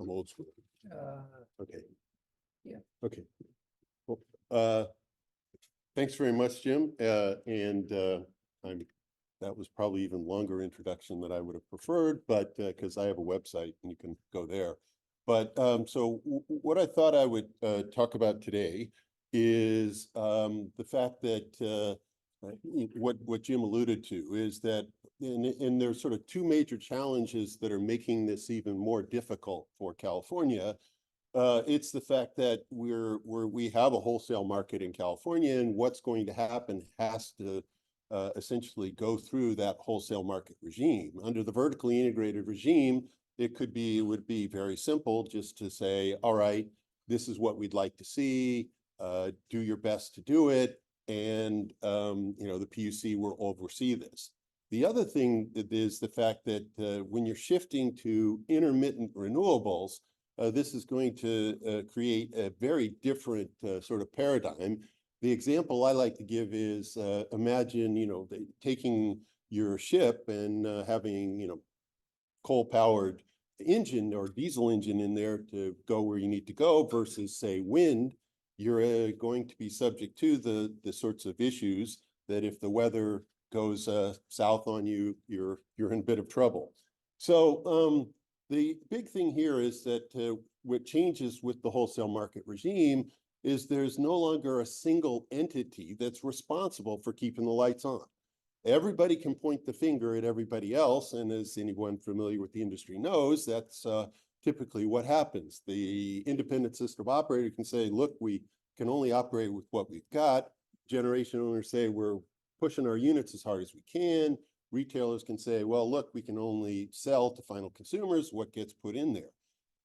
I'm old school. Okay. Yeah. Okay. Well, thanks very much, Jim. That was probably even longer introduction than I would have preferred, but because I have a website and you can go there. But so what I thought I would talk about today is the fact that what Jim alluded to is that and there's sort of two major challenges that are making this even more difficult for California. It's the fact that we have a wholesale market in California, and what's going to happen has to essentially go through that wholesale market regime. Under the vertically integrated regime, it would be very simple just to say, all right, this is what we'd like to see, do your best to do it, and the PUC will oversee this. The other thing is the fact that when you're shifting to intermittent renewables, this is going to create a very different sort of paradigm. The example I like to give is imagine, taking your ship and having, coal-powered engine or diesel engine in there to go where you need to go versus, say, wind. You're going to be subject to the sorts of issues that if the weather goes south on you, you're in a bit of trouble. So the big thing here is that what changes with the wholesale market regime is there's no longer a single entity that's responsible for keeping the lights on. Everybody can point the finger at everybody else, and as anyone familiar with the industry knows, that's typically what happens. The independent system operator can say, look, we can only operate with what we've got. Generation owners say, we're pushing our units as hard as we can. Retailers can say, well, look, we can only sell to final consumers what gets put in there.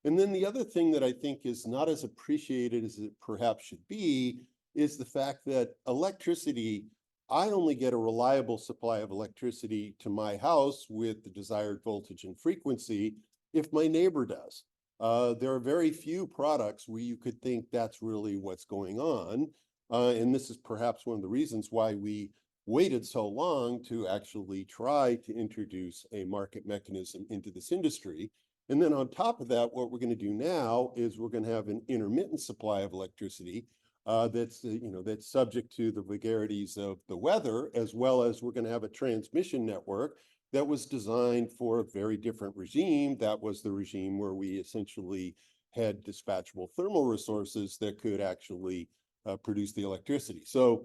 And then the other thing that I think is not as appreciated as it perhaps should be is the fact that electricity, I only get a reliable supply of electricity to my house with the desired voltage and frequency if my neighbor does. There are very few products where you could think that's really what's going on. And this is perhaps one of the reasons why we waited so long to actually try to introduce a market mechanism into this industry. And then on top of that, what we're going to do now is we're going to have an intermittent supply of electricity that's subject to the vagaries of the weather, as well as we're going to have a transmission network that was designed for a very different regime. That was the regime where we essentially had dispatchable thermal resources that could actually produce the electricity. So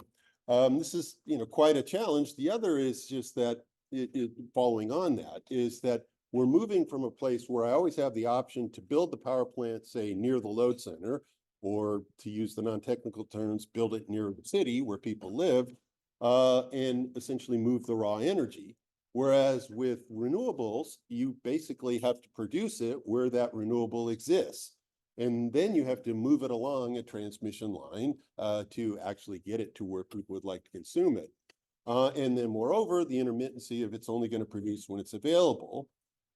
this is quite a challenge. The other is just that following on that is that we're moving from a place where I always have the option to build the power plant, say, near the load center, or to use the non-technical terms, build it near the city where people live, and essentially move the raw energy. Whereas with renewables, you basically have to produce it where that renewable exists. And then you have to move it along a transmission line to actually get it to where people would like to consume it. And then moreover, the intermittency of it's only going to produce when it's available.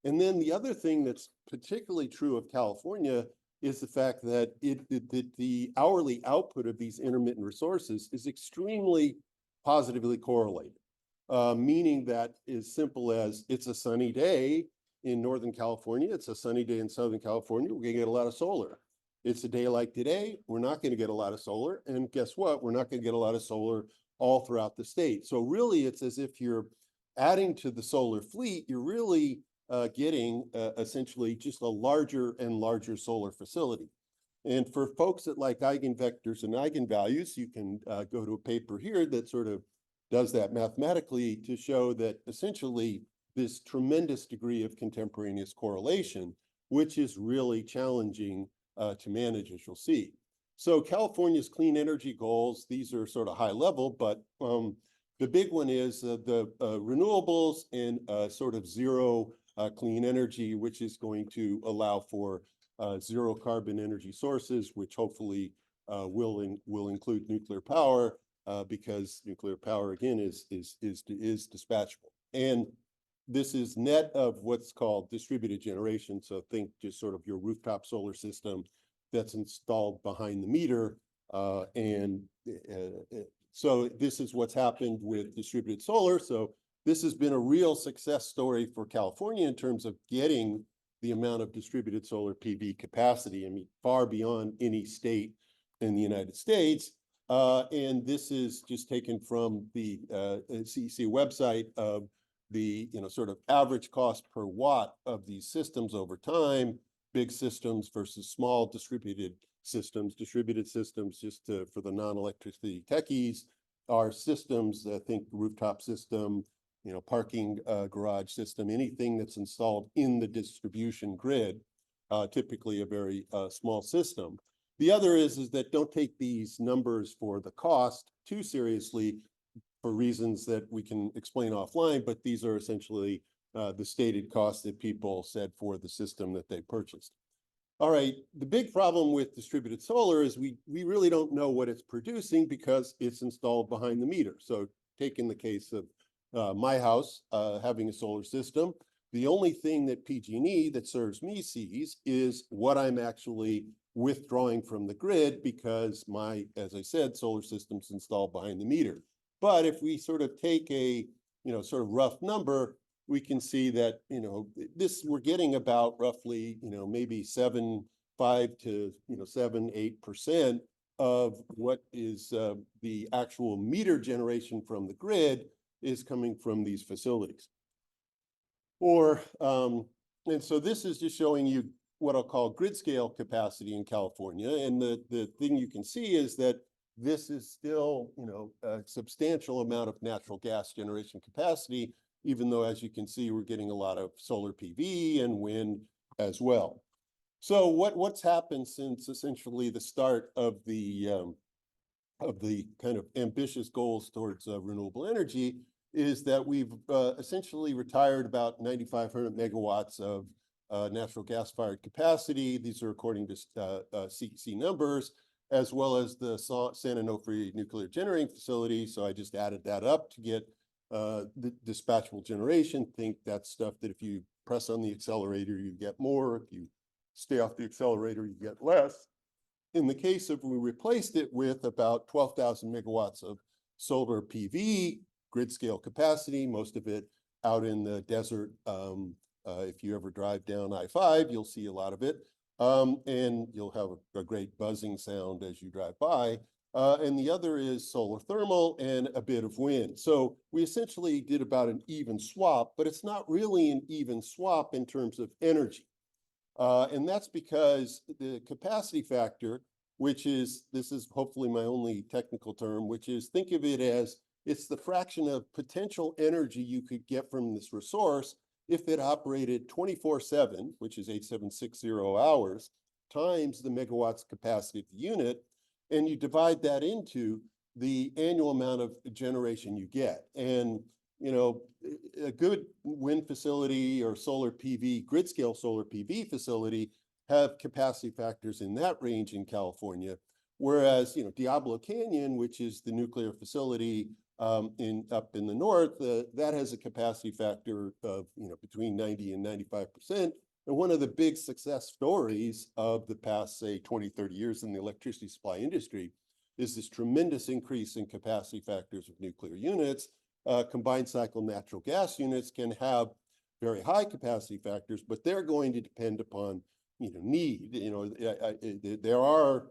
And then the other thing that's particularly true of California is the fact that the hourly output of these intermittent resources is extremely positively correlated, meaning that as simple as it's a sunny day in Northern California, it's a sunny day in Southern California, we're going to get a lot of solar. It's a day like today, we're not going to get a lot of solar. And guess what? We're not going to get a lot of solar all throughout the state. So really, it's as if you're adding to the solar fleet, you're really getting essentially just a larger and larger solar facility. And for folks that like eigenvectors and eigenvalues, you can go to a paper here that sort of does that mathematically to show that essentially this tremendous degree of contemporaneous correlation, which is really challenging to manage, as you'll see. So California's clean energy goals, these are sort of high level, but the big one is the renewables and sort of zero clean energy, which is going to allow for zero carbon energy sources, which hopefully will include nuclear power, because nuclear power again is dispatchable. And this is net of what's called distributed generation. So think just sort of your rooftop solar system that's installed behind the meter. So this is what's happened with distributed solar. So this has been a real success story for California in terms of getting the amount of distributed solar PV capacity. I mean, far beyond any state in the United States. And this is just taken from the CEC website of the sort of average cost per watt of these systems over time, big systems versus small distributed systems. Distributed systems, just for the non-electricity techies, are systems, I think rooftop system, parking garage system, anything that's installed in the distribution grid, typically a very small system. The other is that don't take these numbers for the cost too seriously for reasons that we can explain offline, but these are essentially the stated costs that people said for the system that they purchased. All right, the big problem with distributed solar is we really don't know what it's producing because it's installed behind the meter. So take in the case of my house having a solar system, the only thing that PG&E that serves me sees is what I'm actually withdrawing from the grid because my, as I said, solar system's installed behind the meter. But if we sort of take a, sort of rough number, we can see that, we're getting about roughly, maybe 5 to 7-8% of what is the actual meter generation from the grid is coming from these facilities. And so this is just showing you what I'll call grid scale capacity in California. And the thing you can see is that this is still, a substantial amount of natural gas generation capacity, even though, as you can see, we're getting a lot of solar PV and wind as well. So what's happened since essentially the start of the kind of ambitious goals towards renewable energy is that we've essentially retired about 9,500 megawatts of natural gas-fired capacity. These are according to CEC numbers, as well as the San Onofre nuclear generating facility. So I just added that up to get the dispatchable generation. Think that's stuff that if you press on the accelerator, you get more. If you stay off the accelerator, you get less. In the case of, we replaced it with about 12,000 megawatts of solar PV, grid scale capacity, most of it out in the desert. If you ever drive down I-5, you'll see a lot of it. And you'll have a great buzzing sound as you drive by. And the other is solar thermal and a bit of wind. So we essentially did about an even swap, but it's not really an even swap in terms of energy. And that's because the capacity factor, which is, this is hopefully my only technical term, which is, think of it as it's the fraction of potential energy you could get from this resource if it operated 24/7, which is 8760 hours, times the megawatts capacity of the unit, and you divide that into the annual amount of generation you get. And, a good wind facility or solar PV, grid scale solar PV facility have capacity factors in that range in California. Whereas, Diablo Canyon, which is the nuclear facility up in the north, that has a capacity factor of, between 90 and 95%. And one of the big success stories of the past, say, 20, 30 years in the electricity supply industry is this tremendous increase in capacity factors of nuclear units. Combined cycle natural gas units can have very high capacity factors, but they're going to depend upon, need. There are,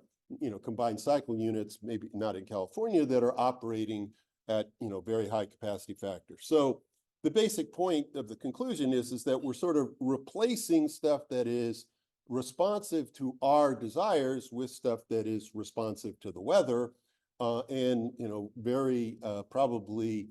combined cycle units, maybe not in California, that are operating at, very high capacity factors. So the basic point of the conclusion is that we're sort of replacing stuff that is responsive to our desires with stuff that is responsive to the weather, and very probably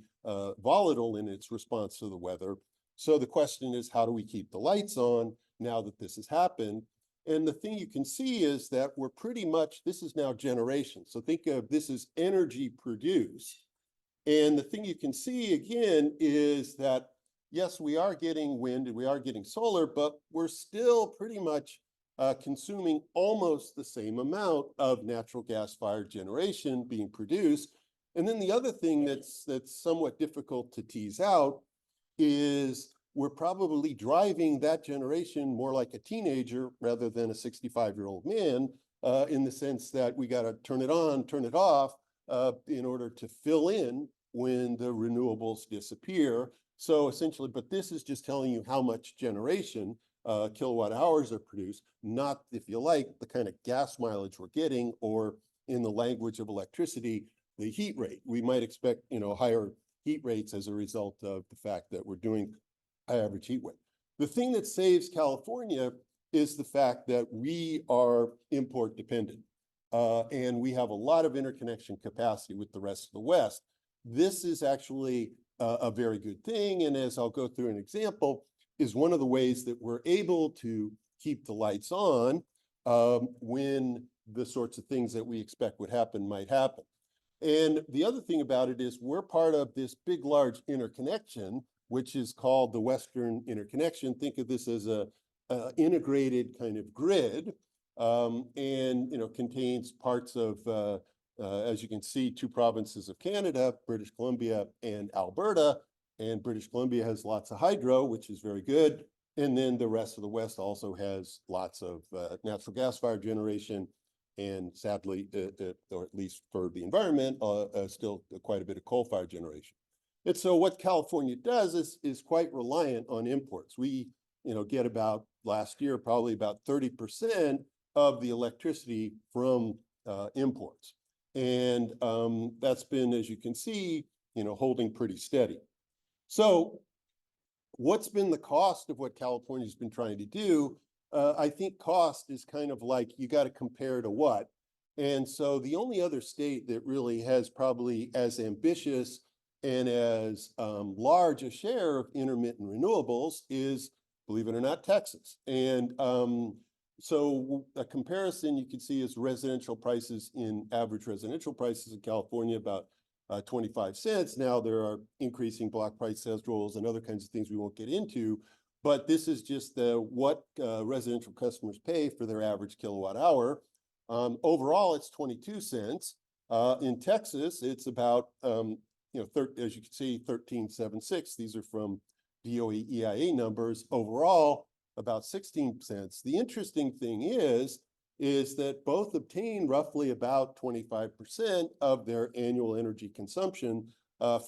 volatile in its response to the weather. So the question is, how do we keep the lights on now that this has happened? And the thing you can see is that we're pretty much, this is now generation. So think of this as energy produced. And the thing you can see again is that, yes, we are getting wind and we are getting solar, but we're still pretty much consuming almost the same amount of natural gas-fired generation being produced. And then the other thing that's somewhat difficult to tease out is we're probably driving that generation more like a teenager rather than a 65-year-old man, in the sense that we got to turn it on, turn it off in order to fill in when the renewables disappear. So essentially, but this is just telling you how much generation kilowatt hours are produced, not, if you like, the kind of gas mileage we're getting, or in the language of electricity, the heat rate. We might expect, higher heat rates as a result of the fact that we're doing high average heat wave. The thing that saves California is the fact that we are import dependent, and we have a lot of interconnection capacity with the rest of the West. This is actually a very good thing, and as I'll go through an example, is one of the ways that we're able to keep the lights on when the sorts of things that we expect would happen might happen. And the other thing about it is we're part of this big, large interconnection, which is called the Western Interconnection. Think of this as a integrated kind of grid, and contains parts of, as you can see, two provinces of Canada, British Columbia and Alberta. And British Columbia has lots of hydro, which is very good. And then the rest of the West also has lots of natural gas-fired generation, and sadly, or at least for the environment, still quite a bit of coal-fired generation. And so what California does is quite reliant on imports. We get about, last year, probably about 30% of the electricity from imports. And that's been, as you can see, holding pretty steady. So what's been the cost of what California's been trying to do? I think cost is kind of like, you got to compare to what. And so the only other state that really has probably as ambitious and as large a share of intermittent renewables is, believe it or not, Texas. And so a comparison you can see is residential prices average residential prices in California, about 25 cents. Now there are increasing block price sales rules and other kinds of things we won't get into, but this is just what residential customers pay for their average kilowatt hour. Overall, it's 22 cents. In Texas, it's about, as you can see, 13.76. These are from DOE EIA numbers. Overall, about 16 cents. The interesting thing is that both obtain roughly about 25% of their annual energy consumption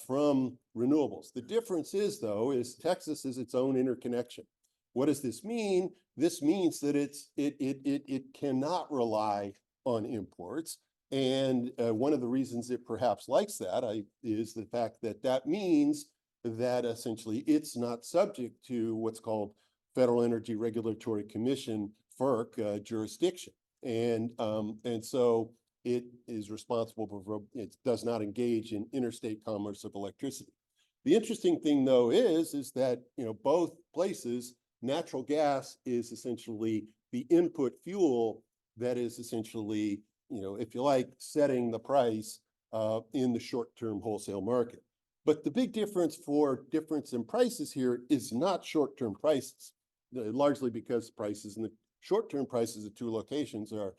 from renewables. The difference is, though, is Texas is its own interconnection. What does this mean? This means that it cannot rely on imports. And one of the reasons it perhaps likes that is the fact that that means that essentially it's not subject to what's called Federal Energy Regulatory Commission, FERC, jurisdiction. And so it is responsible for, it does not engage in interstate commerce of electricity. The interesting thing, though, is that, both places, natural gas is essentially the input fuel that is essentially, if you like, setting the price in the short-term wholesale market. But the big difference in prices here is not short-term prices, largely because prices in the short-term prices at two locations are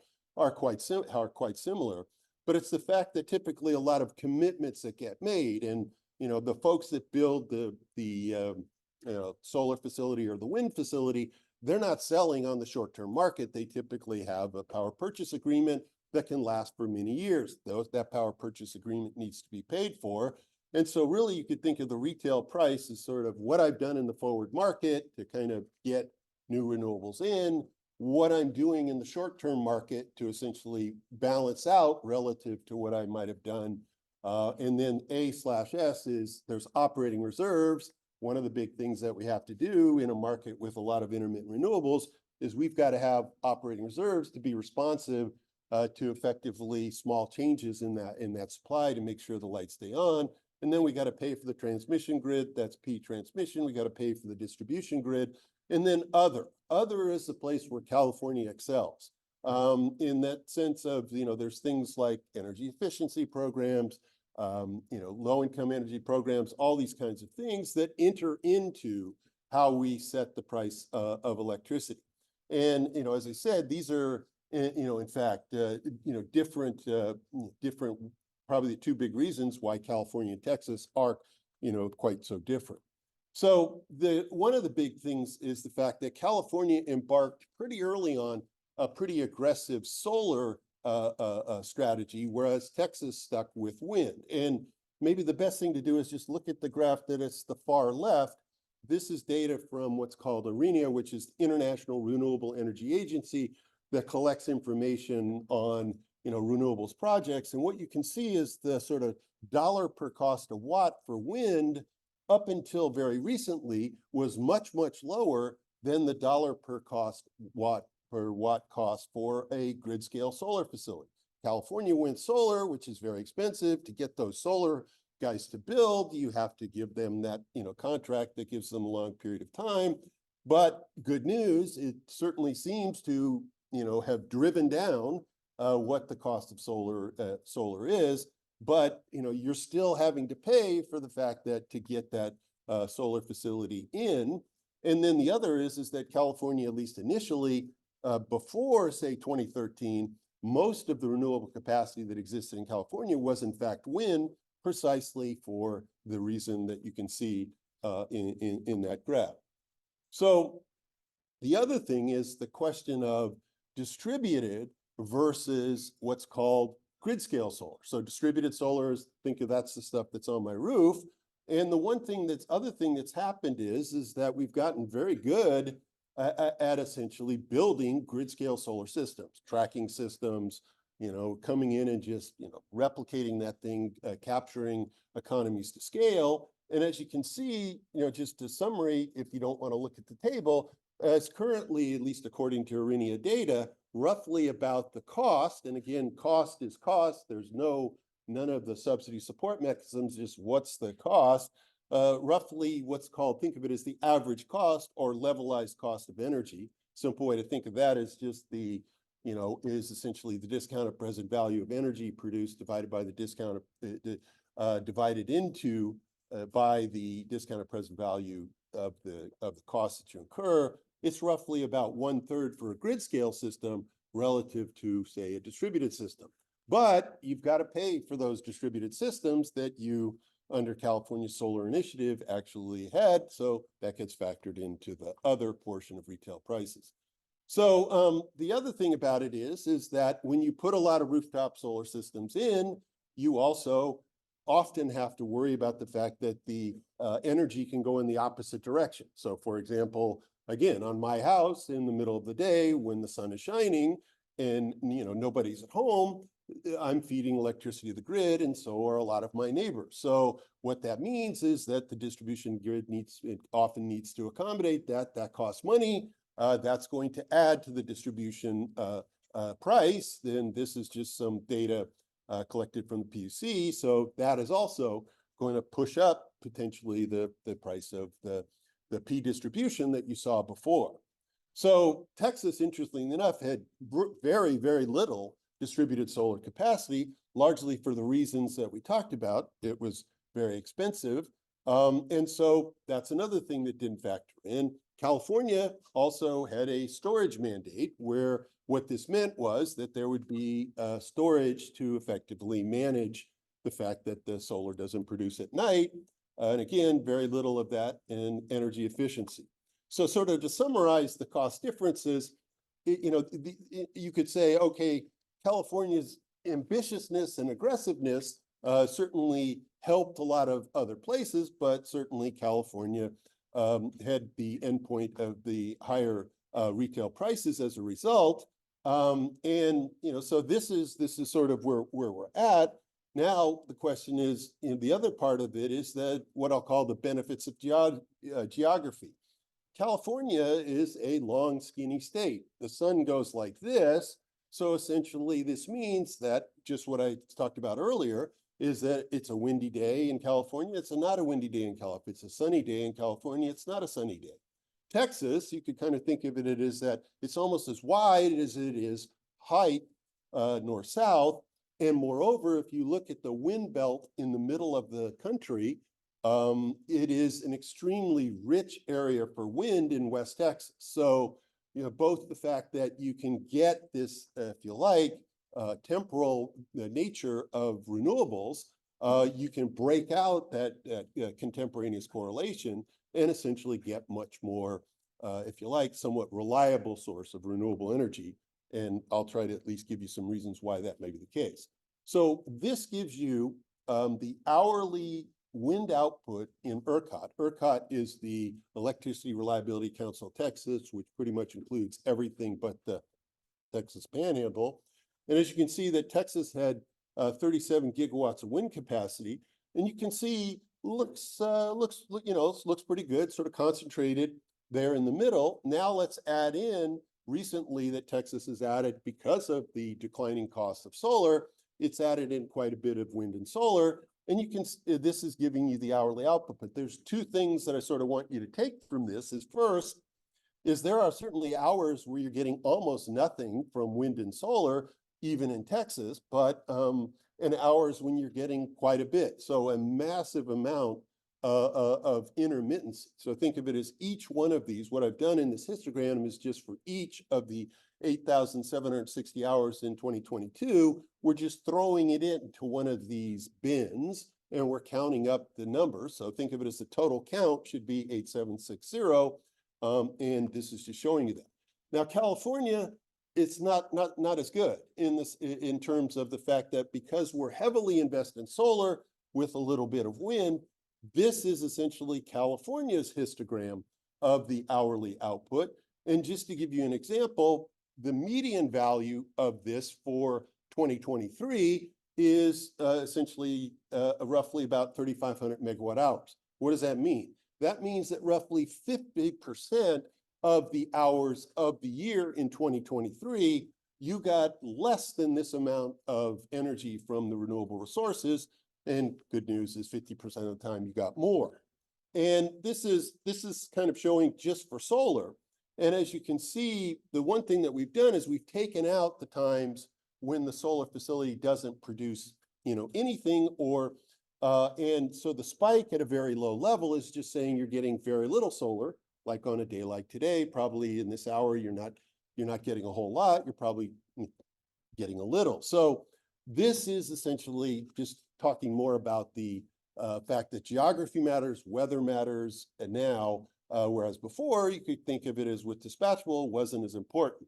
quite similar. But it's the fact that typically a lot of commitments that get made, and the folks that build the solar facility or the wind facility, they're not selling on the short-term market. They typically have a power purchase agreement that can last for many years. That power purchase agreement needs to be paid for. And so really you could think of the retail price as sort of what I've done in the forward market to kind of get new renewables in, what I'm doing in the short-term market to essentially balance out relative to what I might have done. And then A/S is there's operating reserves. One of the big things that we have to do in a market with a lot of intermittent renewables is we've got to have operating reserves to be responsive to effectively small changes in that supply to make sure the lights stay on. And then we got to pay for the transmission grid. That's P transmission. We got to pay for the distribution grid. And then other is the place where California excels in that sense of, there's things like energy efficiency programs, low-income energy programs, all these kinds of things that enter into how we set the price of electricity. And, as I said, these are, in fact, different, probably the two big reasons why California and Texas are, quite so different. So one of the big things is the fact that California embarked pretty early on a pretty aggressive solar strategy, whereas Texas stuck with wind. And maybe the best thing to do is just look at the graph that it's the far left. this is data from what's called IRENA, which is the International Renewable Energy Agency, that collects information on renewables projects. And what you can see is the sort of dollar per cost a watt for wind up until very recently was much, much lower than the dollar per watt cost for a grid scale solar facility. California went solar, which is very expensive. To get those solar guys to build, you have to give them that contract that gives them a long period of time. But good news, it certainly seems to have driven down what the cost of solar is. But you're still having to pay for the fact that to get that solar facility in. And then the other is that California, at least initially, before say 2013, most of the renewable capacity that existed in California was in fact wind, precisely for the reason that you can see in that graph. So the other thing is the question of distributed versus what's called grid scale solar. So distributed solar is, think of that's the stuff that's on my roof. And the other thing that's happened is that we've gotten very good at essentially building grid scale solar systems, tracking systems, coming in and just, replicating that thing, capturing economies to scale. And as you can see, just a summary, if you don't want to look at the table, as currently, at least according to IRENA data, roughly about the cost, and again, cost is cost, there's none of the subsidy support mechanisms, just what's the cost, roughly what's called, think of it as the average cost or levelized cost of energy. Simple way to think of that is just is essentially the discounted present value of energy produced divided by the discounted, divided into by the discounted present value of the costs that you incur. It's roughly about 1/3 for a grid scale system relative to, say, a distributed system. But you've got to pay for those distributed systems that you, under California Solar Initiative, actually had. So that gets factored into the other portion of retail prices. So the other thing about it is that when you put a lot of rooftop solar systems in, you also often have to worry about the fact that the energy can go in the opposite direction. So for example, again, on my house in the middle of the day when the sun is shining and nobody's at home, I'm feeding electricity to the grid, and so are a lot of my neighbors. So what that means is that the distribution grid often needs to accommodate that. That costs money. That's going to add to the distribution price. Then this is just some data collected from the PUC. So that is also going to push up potentially the price of the P distribution that you saw before. So Texas, interestingly enough, had very, very little distributed solar capacity, largely for the reasons that we talked about. It was very expensive. And so that's another thing that didn't factor in. California also had a storage mandate where what this meant was that there would be storage to effectively manage the fact that the solar doesn't produce at night. And again, very little of that in energy efficiency. So sort of to summarize the cost differences, you could say, okay, California's ambitiousness and aggressiveness certainly helped a lot of other places, but certainly California had the endpoint of the higher retail prices as a result. And so this is sort of where we're at. Now the question is, the other part of it is that what I'll call the benefits of geography. California is a long, skinny state. The sun goes like this. So essentially this means that just what I talked about earlier is that it's a windy day in California. It's not a windy day in California. It's a sunny day in California. It's not a sunny day. Texas, you could kind of think of it as that it's almost as wide as it is height, north-south. And moreover, if you look at the wind belt in the middle of the country, it is an extremely rich area for wind in West Texas. So, both the fact that you can get this, if you like, temporal nature of renewables, you can break out that contemporaneous correlation and essentially get much more, if you like, somewhat reliable source of renewable energy. And I'll try to at least give you some reasons why that may be the case. So this gives you the hourly wind output in ERCOT. ERCOT is the Electricity Reliability Council of Texas, which pretty much includes everything but the Texas Panhandle. And as you can see that Texas had 37 gigawatts of wind capacity, and you can see looks pretty good, sort of concentrated there in the middle. Now let's add in recently that Texas has added, because of the declining cost of solar, it's added in quite a bit of wind and solar. And you can, this is giving you the hourly output, but there's two things that I sort of want you to take from this. Is first, is there are certainly hours where you're getting almost nothing from wind and solar, even in Texas, but and hours when you're getting quite a bit. So a massive amount of intermittence. So think of it as each one of these. What I've done in this histogram is just for each of the 8,760 hours in 2022, we're just throwing it into one of these bins and we're counting up the numbers. So think of it as the total count should be 8,760. And this is just showing you that. Now, California, it's not as good in terms of the fact that because we're heavily invested in solar with a little bit of wind, this is essentially California's histogram of the hourly output. And just to give you an example, the median value of this for 2023 is essentially roughly about 3,500 megawatt hours. What does that mean? That means that roughly 50% of the hours of the year in 2023, you got less than this amount of energy from the renewable resources. And good news is 50% of the time you got more. And this is kind of showing just for solar. And as you can see, the one thing that we've done is we've taken out the times when the solar facility doesn't produce, anything, or and so the spike at a very low level is just saying you're getting very little solar, like on a day like today. Probably in this hour, you're not getting a whole lot. You're probably getting a little. So this is essentially just talking more about the fact that geography matters, weather matters, and now, whereas before you could think of it as with dispatchable wasn't as important.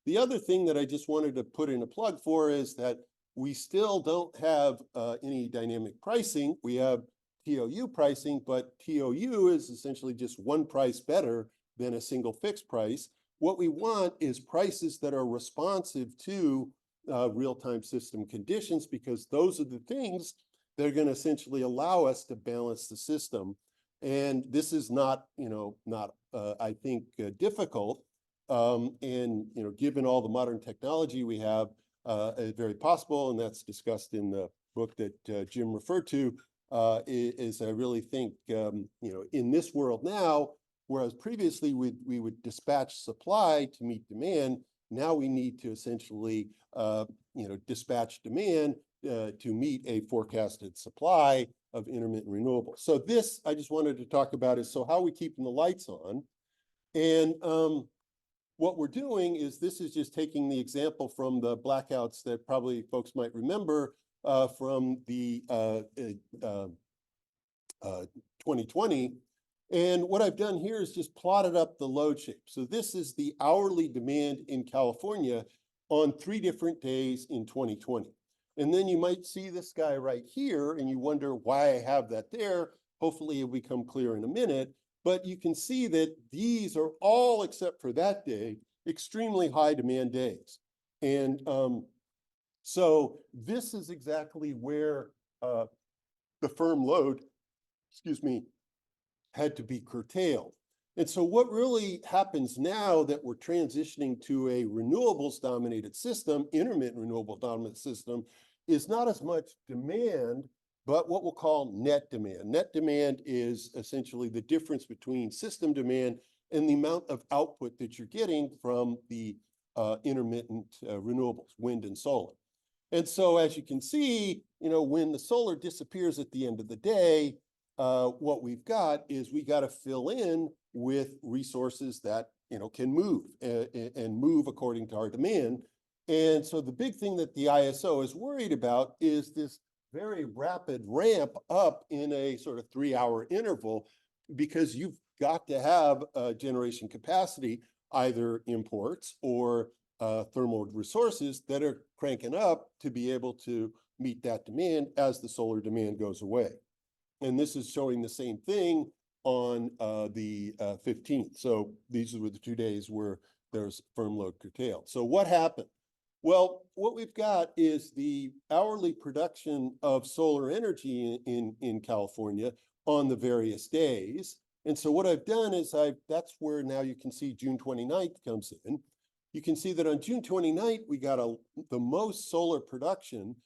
The other thing that I just wanted to put in a plug for is that we still don't have any dynamic pricing. We have TOU pricing, but TOU is essentially just one price better than a single fixed price. What we want is prices that are responsive to real-time system conditions, because those are the things that are going to essentially allow us to balance the system. And this is not, I think, difficult. And, given all the modern technology we have, very possible, and that's discussed in the book that Jim referred to, is I really think, in this world now, whereas previously we would dispatch supply to meet demand, now we need to essentially, dispatch demand to meet a forecasted supply of intermittent renewables. So this, I just wanted to talk about is, so how are we keeping the lights on? And what we're doing is, this is just taking the example from the blackouts that probably folks might remember from the 2020. And what I've done here is just plotted up the load shape. So this is the hourly demand in California on 3 different days in 2020. And then you might see this guy right here and you wonder why I have that there. Hopefully it'll become clear in a minute. But you can see that these are all, except for that day, extremely high demand days. And so this is exactly where the firm load, had to be curtailed. And so what really happens now that we're transitioning to a renewables dominated system, intermittent renewable dominant system, is not as much demand, but what we'll call net demand. Net demand is essentially the difference between system demand and the amount of output that you're getting from the intermittent renewables, wind and solar. And so as you can see, when the solar disappears at the end of the day, what we've got is we got to fill in with resources that, can move and move according to our demand. And so the big thing that the ISO is worried about is this very rapid ramp up in a sort of 3-hour interval, because you've got to have generation capacity, either imports or thermal resources that are cranking up to be able to meet that demand as the solar demand goes away. And this is showing the same thing on the 15th. So these were the 2 days where there's firm load curtailed. So what happened? Well, what we've got is the hourly production of solar energy in California on the various days. And so what I've done is that's where now you can see June 29th comes in. You can see that on June 29th, we got the most solar production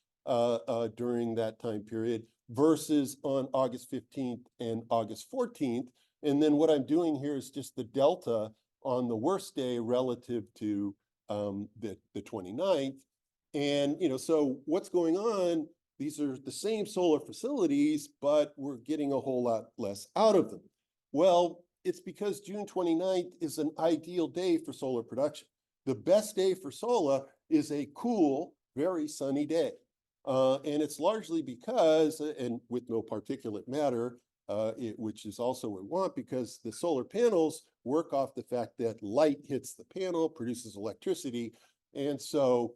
during that time period versus on August 15th and August 14th. And then what I'm doing here is just the delta on the worst day relative to the 29th. And, so what's going on? These are the same solar facilities, but we're getting a whole lot less out of them. Well, it's because June 29th is an ideal day for solar production. The best day for solar is a cool, very sunny day. And it's largely because, and with no particulate matter, which is also what we want, because the solar panels work off the fact that light hits the panel, produces electricity. And so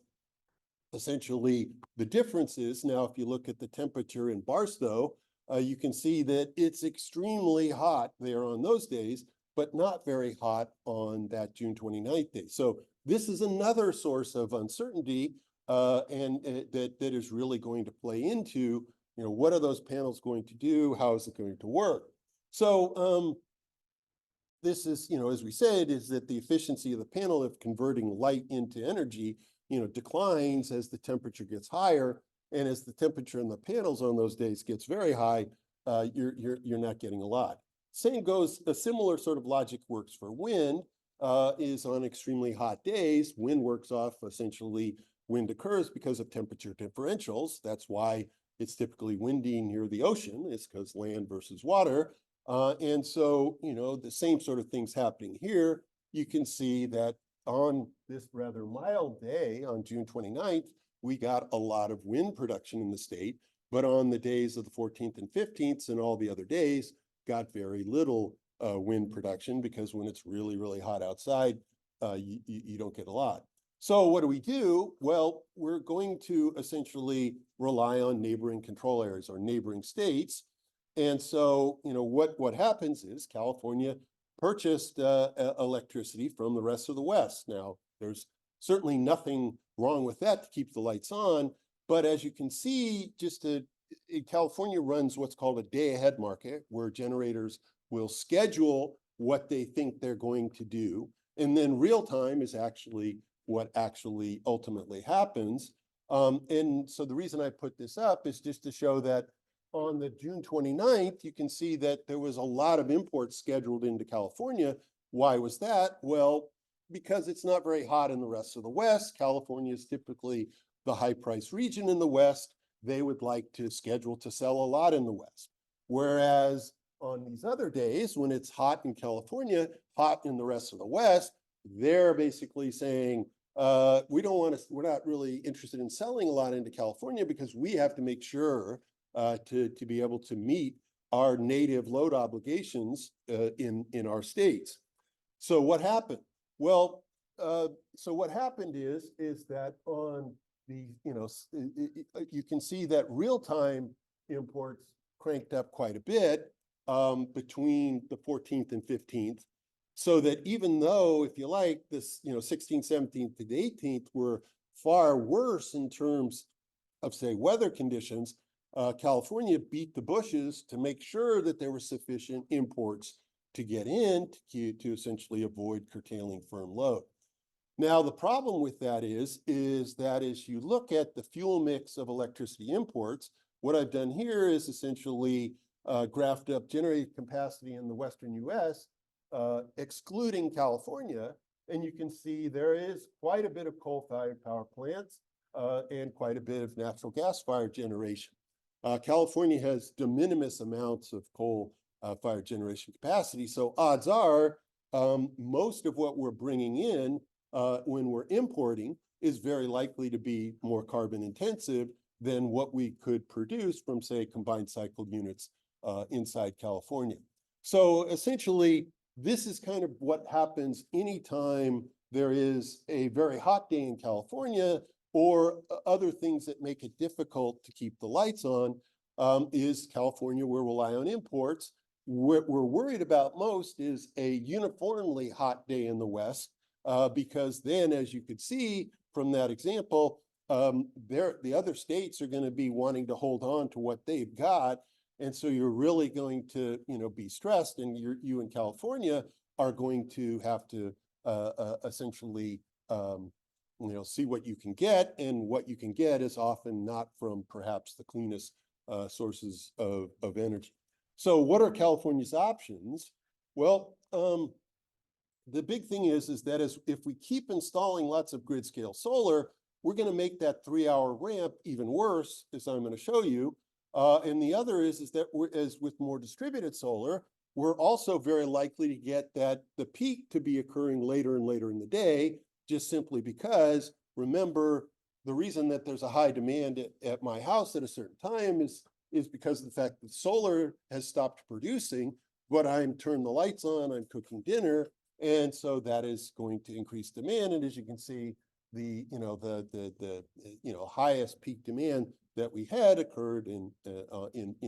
essentially the difference is now, if you look at the temperature in Barstow, you can see that it's extremely hot there on those days, but not very hot on that June 29th day. So this is another source of uncertainty and that is really going to play into, what are those panels going to do? How is it going to work? So this is, as we said, is that the efficiency of the panel of converting light into energy, declines as the temperature gets higher. And as the temperature in the panels on those days gets very high, you're not getting a lot. Same goes, a similar sort of logic works for wind, is on extremely hot days. Wind works off, essentially, wind occurs because of temperature differentials. That's why it's typically windy near the ocean. It's because land versus water. And so, the same sort of things happening here. You can see that on this rather mild day on June 29th, we got a lot of wind production in the state, but on the days of the 14th and 15th and all the other days, got very little wind production, because when it's really, really hot outside, you don't get a lot. So what do? Well, we're going to essentially rely on neighboring control areas or neighboring states. And so, what happens is California purchased electricity from the rest of the West. Now, there's certainly nothing wrong with that to keep the lights on. But as you can see, California runs what's called a day-ahead market, where generators will schedule what they think they're going to do. And then real time is actually what actually ultimately happens. And so the reason I put this up is just to show that on the June 29th, you can see that there was a lot of imports scheduled into California. Why was that? Well, because it's not very hot in the rest of the West. California is typically the high price region in the West. They would like to schedule to sell a lot in the West. Whereas on these other days, when it's hot in California, hot in the rest of the West, they're basically saying, we're not really interested in selling a lot into California, because we have to make sure to be able to meet our native load obligations in our states. So what happened? Well, so what happened is that on the, you can see that real-time imports cranked up quite a bit between the 14th and 15th. So that even though, if you like, this, 16th, 17th to the 18th were far worse in terms of, say, weather conditions, California beat the bushes to make sure that there were sufficient imports to get in to essentially avoid curtailing firm load. Now, the problem with that is that as you look at the fuel mix of electricity imports, what I've done here is essentially graphed up generating capacity in the Western US, excluding California, and you can see there is quite a bit of coal-fired power plants and quite a bit of natural gas-fired generation. California has de minimis amounts of coal-fired generation capacity, so odds are most of what we're bringing in when we're importing is very likely to be more carbon intensive than what we could produce from, say, combined cycle units inside California. So essentially, this is kind of what happens anytime there is a very hot day in California or other things that make it difficult to keep the lights on. is California will rely on imports. What we're worried about most is a uniformly hot day in the West, because then, as you could see from that example, the other states are going to be wanting to hold on to what they've got. And so you're really going to, be stressed, and you in California are going to have to essentially, see what you can get, and what you can get is often not from perhaps the cleanest sources of energy. So what are California's options? Well, the big thing is that if we keep installing lots of grid scale solar, we're going to make that 3-hour ramp even worse, as I'm going to show you. And the other is that as with more distributed solar, we're also very likely to get the peak to be occurring later and later in the day, just simply because, remember, the reason that there's a high demand at my house at a certain time is because of the fact that solar has stopped producing, but I'm turned the lights on, I'm cooking dinner, and so that is going to increase demand. And as you can see, the highest peak demand that we had occurred in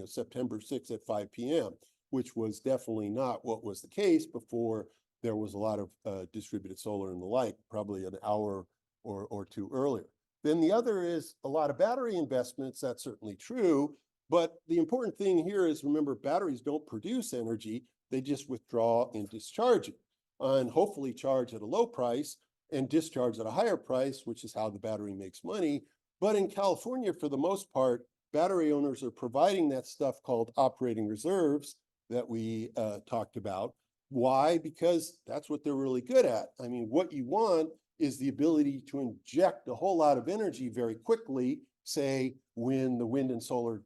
September 6th at 5 p.m., which was definitely not what was the case before there was a lot of distributed solar and the like, probably an hour or two earlier. Then the other is a lot of battery investments. That's certainly true. But the important thing here is, remember, batteries don't produce energy. They just withdraw and discharge it, and hopefully charge at a low price and discharge at a higher price, which is how the battery makes money. But in California, for the most part, battery owners are providing that stuff called operating reserves that we talked about. Why? Because that's what they're really good at. I mean, what you want is the ability to inject a whole lot of energy very quickly, say when the wind and solar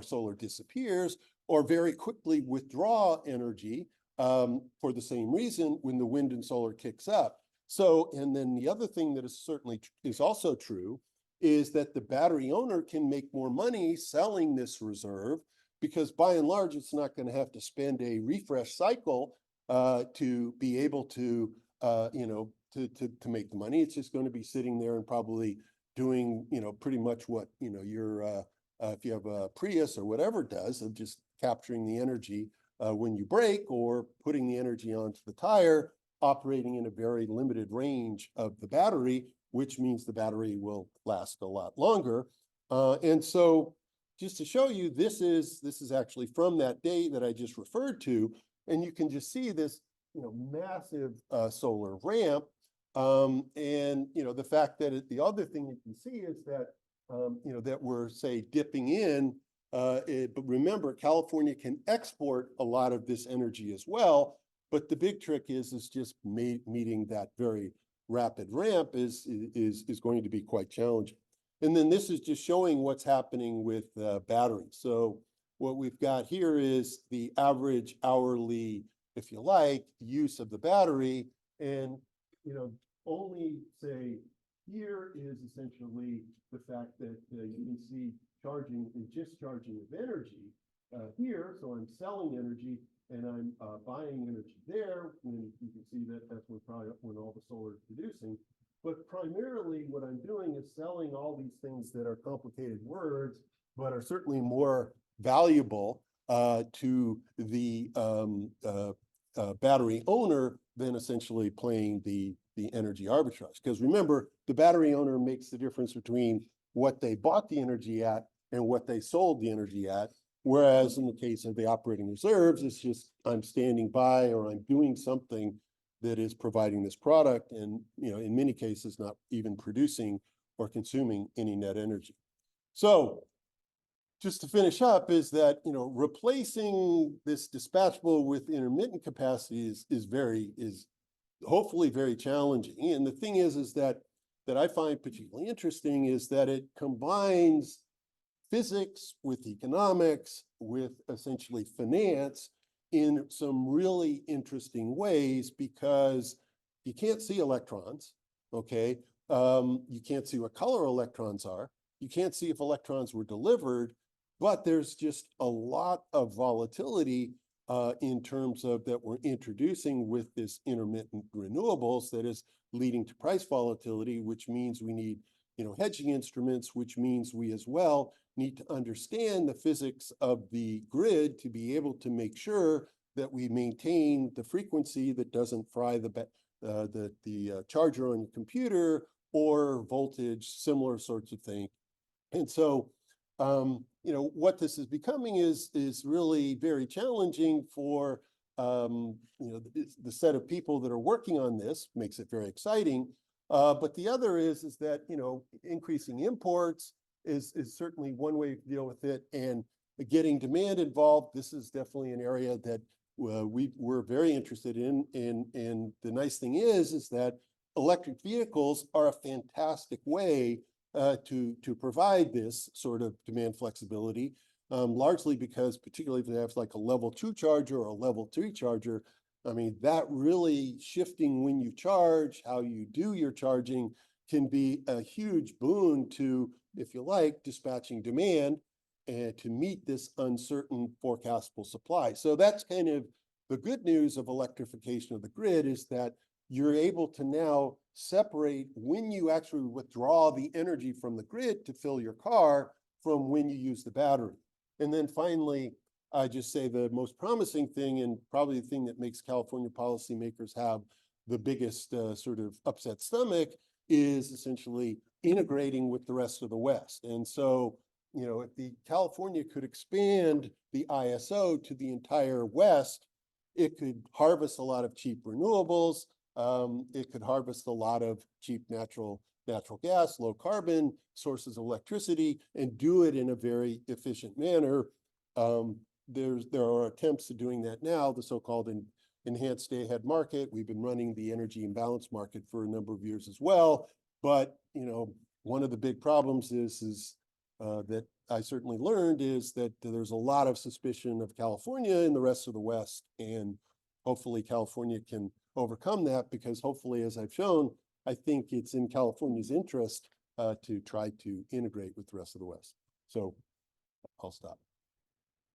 solar disappears, or very quickly withdraw energy for the same reason when the wind and solar kicks up. So, and then the other thing that is also true is that the battery owner can make more money selling this reserve, because by and large, it's not going to have to spend a refresh cycle to be able to, to make the money. It's just going to be sitting there and probably doing, pretty much what, if you have a Prius or whatever it does, of just capturing the energy when you brake, or putting the energy onto the tire, operating in a very limited range of the battery, which means the battery will last a lot longer. And so just to show you, this is actually from that day that I just referred to, and you can just see this, massive solar ramp. And, the fact that the other thing you can see is that, that we're, say, dipping in, but remember, California can export a lot of this energy as well. But the big trick is just meeting that very rapid ramp is going to be quite challenging. And then this is just showing what's happening with batteries. So what we've got here is the average hourly, if you like, use of the battery. And, only say here is essentially the fact that you can see charging and discharging of energy here. So I'm selling energy and I'm buying energy there. And you can see that that's when all the solar is producing. But primarily what I'm doing is selling all these things that are complicated words, but are certainly more valuable to the battery owner than essentially playing the energy arbitrage. Because remember, the battery owner makes the difference between what they bought the energy at and what they sold the energy at. Whereas in the case of the operating reserves, it's just I'm standing by, or I'm doing something that is providing this product, and in many cases not even producing or consuming any net energy. So just to finish up is that replacing this dispatchable with intermittent capacity is hopefully very challenging. And the thing is that I find particularly interesting is that it combines physics with economics with essentially finance in some really interesting ways, because you can't see electrons, okay? You can't see what color electrons are. You can't see if electrons were delivered, but there's just a lot of volatility in terms of that we're introducing with this intermittent renewables that is leading to price volatility, which means we need hedging instruments, which means we as well need to understand the physics of the grid to be able to make sure that we maintain the frequency that doesn't fry the charger on your computer, or voltage, similar sorts of things. And so, what this is becoming is really very challenging for the set of people that are working on this. Makes it very exciting. But the other is that increasing imports is certainly one way to deal with it, and getting demand involved. This is definitely an area that we're very interested in. And the nice thing is that electric vehicles are a fantastic way to provide this sort of demand flexibility, largely because, particularly if they have like a level 2 charger or a level 3 charger, I mean, that really shifting when you charge, how you do your charging, can be a huge boon to, if you like, dispatching demand and to meet this uncertain forecastable supply. So that's kind of the good news of electrification of the grid, is that you're able to now separate when you actually withdraw the energy from the grid to fill your car from when you use the battery. And then finally, I just say the most promising thing, and probably the thing that makes California policymakers have the biggest sort of upset stomach, is essentially integrating with the rest of the West. And so, if the California could expand the ISO to the entire West, it could harvest a lot of cheap renewables. It could harvest a lot of cheap natural gas, low carbon sources of electricity, and do it in a very efficient manner. There are attempts at doing that now, the so-called enhanced day-ahead market. We've been running the energy imbalance market for a number of years as well. But one of the big problems is that I certainly learned is that there's a lot of suspicion of California in the rest of the West, and hopefully California can overcome that, because hopefully, as I've shown, I think it's in California's interest to try to integrate with the rest of the West. So I'll stop.